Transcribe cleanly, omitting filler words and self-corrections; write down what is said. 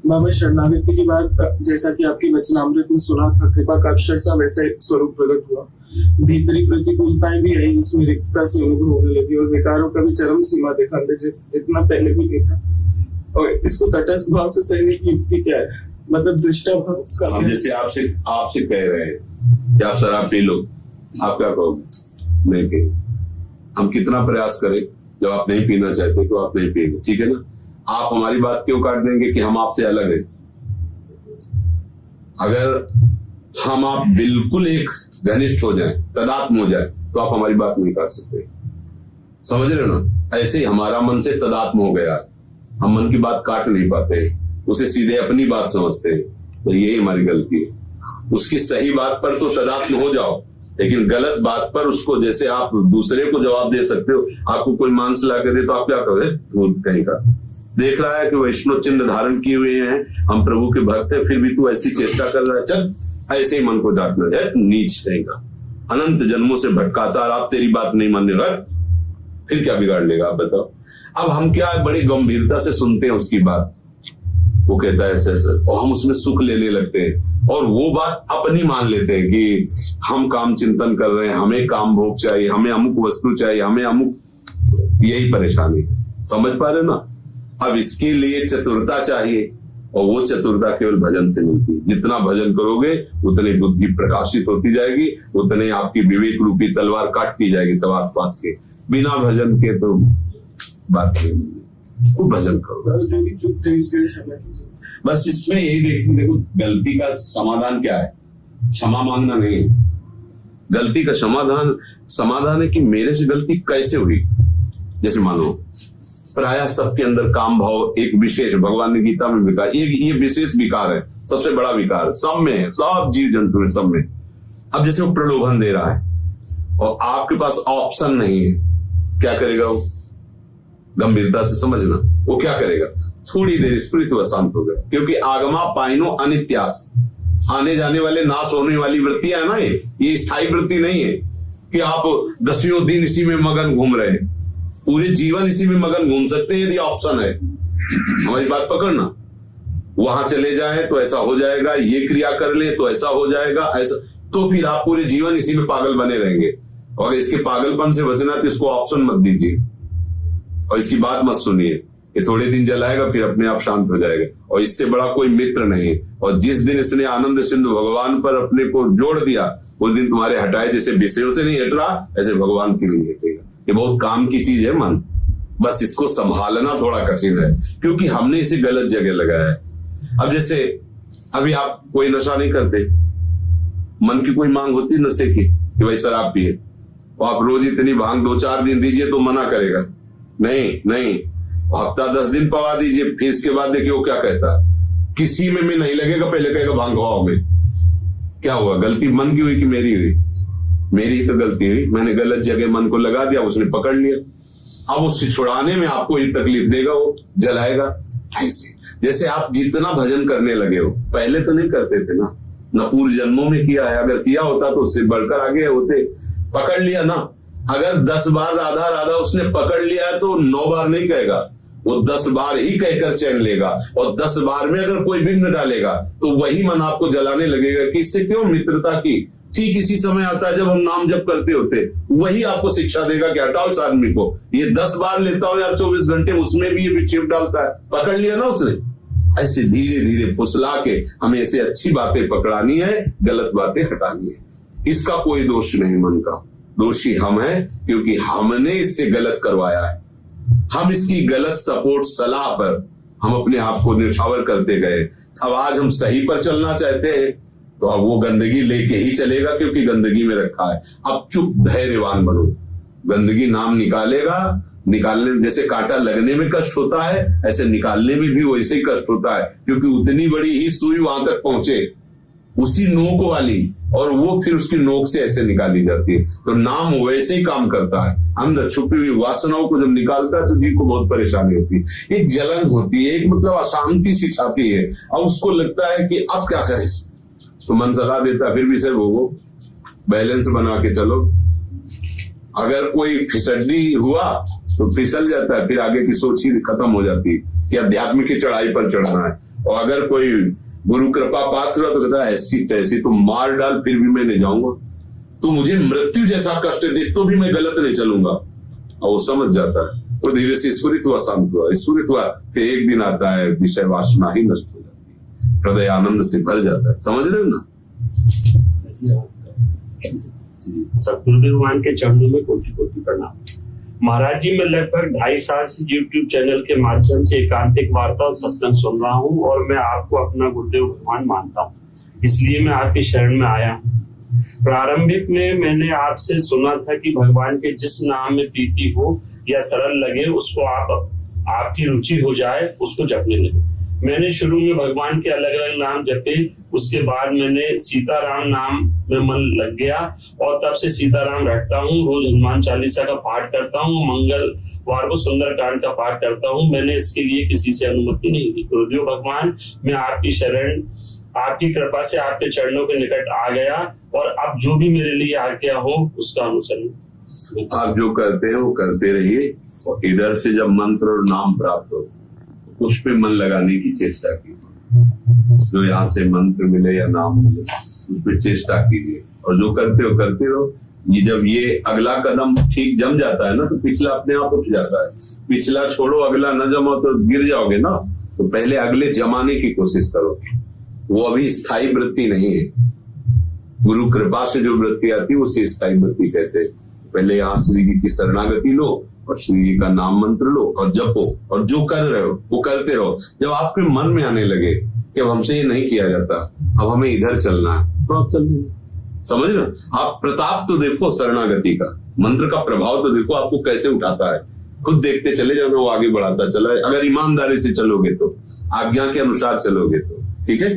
बाबा शरणागति की बात, जैसा कि आपकी वचनामृत में सुना था, कृपा का अक्षर सा वैसे स्वरूप प्रकट हुआ। भीतरी प्रतिकूलताएं भी आई, इसमें रिक्तता से अनुभव होने लगी और विकारों का भी चरम सीमा देखा जितना पहले भी देखा। और इसको तटस्थ भाव से सहने की युक्ति क्या है? मतलब दृष्टा भाव का। हम जैसे आपसे कह रहे हैं कि आप शराब पी लो, आप क्या कहोगे? नहीं पी। हम कितना प्रयास करें, जब आप नहीं पीना चाहते तो आप नहीं पिएंगे, ठीक है ना? आप हमारी बात क्यों काट देंगे कि हम आपसे अलग हैं? अगर हम आप बिल्कुल एक घनिष्ठ हो जाएं, तदात्म हो जाए, तो आप हमारी बात नहीं काट सकते। समझ रहे हो ना? ऐसे ही हमारा मन से तदात्म हो गया, हम मन की बात काट नहीं पाते, उसे सीधे अपनी बात समझते हैं। तो यही हमारी गलती है। उसकी सही बात पर तो तदात्म हो जाओ, लेकिन गलत बात पर उसको, जैसे आप दूसरे को जवाब दे सकते हो, आपको कोई मांस ला के दे तो आप क्या करोगे? धूर्त कहीं का। देख रहा है कि वैष्णव चिन्ह धारण किए हुए हैं, हम प्रभु के भक्त हैं, फिर भी तू ऐसी चेष्टा कर रहा है, चल ऐसे ही मन को डांटना जाए, नीच कहीं का। अनंत जन्मों से भटकाता और आप तेरी बात नहीं मानने लगा, फिर क्या बिगाड़ लेगा आप बताओ? अब हम क्या बड़ी गंभीरता से सुनते हैं उसकी बात, वो कहता है ऐसे ऐसे, और हम उसमें सुख लेने लगते हैं और वो बात अपनी मान लेते हैं कि हम काम चिंतन कर रहे हैं, हमें काम भोग चाहिए, हमें अमुक वस्तु चाहिए, हमें अमुक, यही परेशानी। समझ पा रहे ना? अब इसके लिए चतुरता चाहिए, और वो चतुरता केवल भजन से मिलती है। जितना भजन करोगे उतनी बुद्धि प्रकाशित होती जाएगी, उतने आपकी विवेक रूपी तलवार काटती जाएगी सब आसपास के। बिना भजन के तो बात नहीं, खूब भजन करो। बस इसमें यही देखो, गलती का समाधान क्या है? क्षमा मांगना नहीं है। गलती का समाधान है कि मेरे से गलती कैसे हुई। जैसे मानो प्रायः सबके अंदर काम भाव एक विशेष, भगवान ने गीता में विकार, ये विशेष विकार है, सबसे बड़ा विकार सब में है, सब जीव जंतु में, सब में। अब जैसे वो प्रलोभन दे रहा है और आपके पास ऑप्शन नहीं है, क्या करेगा वो? गंभीरता से समझना, वो क्या करेगा? थोड़ी देर स्फुरित हुआ, शांत हो गया, क्योंकि आगमा पाइनो अनित्यास, आने जाने वाले नाश होने वाली वृत्तियां है ना, ये स्थायी वृत्ति नहीं है कि आप 10वें दिन इसी में मगन घूम रहे हैं, पूरे जीवन इसी में मगन घूम सकते हैं यदि ऑप्शन है। हमारी बात पकड़ना, वहां चले जाए तो ऐसा हो जाएगा, ये क्रिया कर ले तो ऐसा हो जाएगा, ऐसा, तो फिर आप पूरे जीवन इसी में पागल बने रहेंगे। और इसके पागलपन से बचना तो इसको ऑप्शन मत दीजिए और इसकी बात मत सुनिए, ये थोड़े दिन जलाएगा फिर अपने आप शांत हो जाएगा, और इससे बड़ा कोई मित्र नहीं। और जिस दिन इसने आनंद सिंधु भगवान पर अपने को जोड़ दिया, उस दिन तुम्हारे हटाए जैसे विषयों से नहीं हट रहा, ऐसे भगवान से नहीं हटेगा। ये बहुत काम की चीज है मन, बस इसको संभालना थोड़ा कठिन है, क्योंकि हमने इसे गलत जगह लगाया है। अब जैसे अभी आप कोई नशा नहीं करते, मन की कोई मांग होती नशे की कि भाई शराब पिए, और आप रोज इतनी भांग 2-4 दिन दीजिए तो मना करेगा, नहीं, हफ्ता 10 दिन पवा दीजिए, फिर इसके बाद देखिए वो क्या कहता है, किसी में नहीं लगेगा, पहले कहेगा भांग हवा में। क्या हुआ? गलती मन की हुई कि मेरी हुई? मेरी ही तो गलती हुई, मैंने गलत जगह मन को लगा दिया, उसने पकड़ लिया। अब उससे छुड़ाने में आपको ही तकलीफ देगा, वो जलाएगा। ऐसे जैसे आप जितना भजन करने लगे हो, पहले तो नहीं करते थे ना पूर्व जन्मों में किया है, अगर किया होता तो उससे बढ़कर आगे होते। पकड़ लिया ना, अगर 10 बार राधा राधा उसने पकड़ लिया है तो 9 बार नहीं कहेगा, वो 10 बार ही कहकर चैन लेगा, और 10 बार में अगर कोई विघ्न डालेगा तो वही मन आपको जलाने लगेगा कि इससे क्यों मित्रता की। ठीक इसी समय आता है जब हम नाम जप करते होते, वही आपको शिक्षा देगा कि हटाओ इस आदमी को, ये 10 बार लेता हो यार 24 घंटे, उसमें भी ये विक्षेप डालता है। पकड़ लिया ना उसने। ऐसे धीरे धीरे फुसला के हमें ऐसे अच्छी बातें पकड़ानी है, गलत बातें हटानी है। इसका कोई दोष नहीं, मन का दोषी हम हैं, क्योंकि हमने इससे गलत करवाया है। हम इसकी गलत सपोर्ट सलाह पर हम अपने आप को निछावर करते गए। अब आज हम सही पर चलना चाहते हैं तो अब वो गंदगी लेके ही चलेगा, क्योंकि गंदगी में रखा है। अब चुप धैर्यवान बनो, गंदगी नाम निकालेगा, निकालने जैसे कांटा लगने में कष्ट होता है, ऐसे निकालने में भी वैसे ही कष्ट होता है, क्योंकि उतनी बड़ी ही सुई वहां तक पहुंचे, उसी नोक वाली, और वो फिर उसकी नोक से ऐसे निकाली जाती है। तो नाम वैसे ही काम करता है, अंदर छुपी हुई वासनाओं को जब निकालता है तो जी को बहुत परेशानी होती है, एक जलन होती है, एक मतलब अशांति सी छाती है, और उसको लगता है कि अब क्या करें, तो मन सलाह देता है फिर भी सर वो बैलेंस बना के चलो। अगर कोई फिसड्डी हुआ तो फिसल जाता है, फिर आगे की सोच ही खत्म हो जाती है कि अध्यात्म की चढ़ाई पर चढ़ना है, और अगर कोई गुरु कृपा पात्र तो कहता है ऐसी तैसी तो मार डाल फिर भी मैं नहीं जाऊंगा, तो मुझे मृत्यु जैसा कष्ट दे तो भी मैं गलत नहीं चलूंगा। और वो समझ जाता है, वो धीरे से ईश्वरित हुआ, शांत हुआ, ईश्वरित हुआ, फिर एक दिन आता है विषय वासना ही नष्ट हो जाती है, हृदय आनंद से भर जाता है। समझ रहे हो ना? सतगुरु भगवान के चरणों में कोटि कोटि प्रणाम। महाराज जी, मैं लगभग 2.5 साल से YouTube चैनल के माध्यम से एकांतिक वार्ता और सत्संग सुन रहा हूँ और मैं आपको अपना गुरुदेव भगवान मानता हूँ, इसलिए मैं आपके शरण में आया हूँ। प्रारंभिक में मैंने आपसे सुना था कि भगवान के जिस नाम में प्रीति हो या सरल लगे उसको आपकी रुचि हो जाए उसको जपने लगे। मैंने शुरू में भगवान के अलग अलग नाम जपे, उसके बाद मैंने सीताराम नाम में मन लग गया और तब से सीताराम रटता हूँ। रोज हनुमान चालीसा का पाठ करता हूँ, मंगलवार को सुंदरकांड का पाठ करता हूँ। मैंने इसके लिए किसी से अनुमति नहीं ली। गुरुदेव भगवान, मैं आपकी शरण, आपकी कृपा से आपके चरणों के निकट आ गया और अब जो भी मेरे लिए आज्ञा हो उसका अनुसरण। आप जो करते हो करते रहिए, और इधर से जब मंत्र और नाम प्राप्त हो उस पे मन लगाने की चेष्टा कीजिए। जो यहाँ से मंत्र मिले या नाम मिले उस पे चेष्टा कीजिए, और जो करते हो करते रहो। ये जब ये अगला कदम ठीक जम जाता है ना तो पिछला अपने आप उठ जाता है। पिछला छोड़ो, अगला न जमा तो गिर जाओगे ना, तो पहले अगले जमाने की कोशिश करो। वो अभी स्थायी वृत्ति नहीं है। गुरु कृपा से जो वृत्ति आती है उसे स्थायी वृत्ति कहते हैं। पहले यहाँ श्री जी की शरणागति लो और श्री जी का नाम मंत्र लो और जपो, और जो कर रहे हो वो करते रहो। जब आपके मन में आने लगे कि अब हमसे ये नहीं किया जाता, अब हमें इधर चलना है, तो आप चल, समझ रहे? आप प्रताप तो देखो शरणागति का, मंत्र का प्रभाव तो देखो आपको कैसे उठाता है। खुद देखते चले जाना, वो आगे बढ़ाता चला है। अगर ईमानदारी से चलोगे तो, आज्ञा के अनुसार चलोगे तो, ठीक है।